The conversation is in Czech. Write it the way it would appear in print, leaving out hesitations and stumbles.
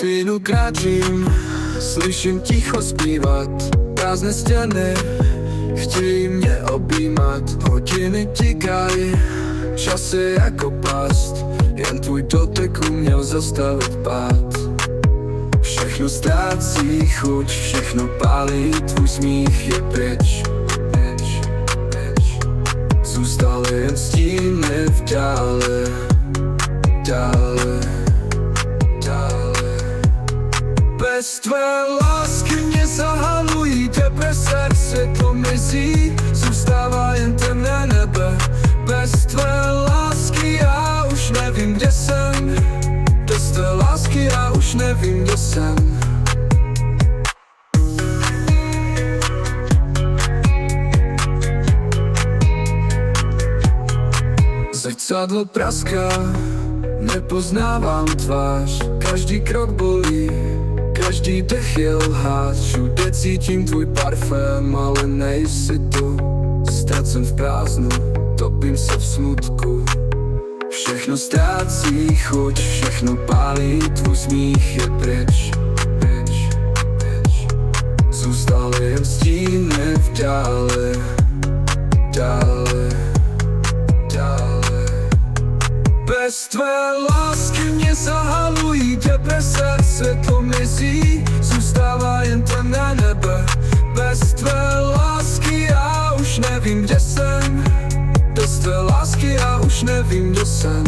Chvíľu kráčím, slyším ticho zpívat. Prázdné stěny chtějí mě objímat. Hodiny tikají, čas je jako past. Jen tvůj dotek uměl zastavit pád. Všechno ztrácí chuť, všechno pálí, tvůj smích je pryč. Zůstaly jen stíny v dále, dále, dále. Bez tvé lásky mě zahalují deprese, světlo mizí, zůstává jen temné nebe. Bez tvé lásky já už nevím, kde jsem. Bez tvé lásky já už nevím, kde jsem. Zrcadlo praská, nepoznávám tvář. Každý krok bolí, každý dech je lhář. Všude cítím tvůj parfém, ale nejsi tu. Ztracen v prázdnu, topím se v smutku. Všechno ztrácí chuť, všechno pálí, tvůj smích je pryč. Zůstaly jen stíny v dále, dále, dále. Bez tvé lásky mě zahalují deprese, světlo mizí, zůstává jen temné nebe. Bez tvé lásky já už nevím, kde jsem. Bez tvé lásky já už nevím, kdo jsem.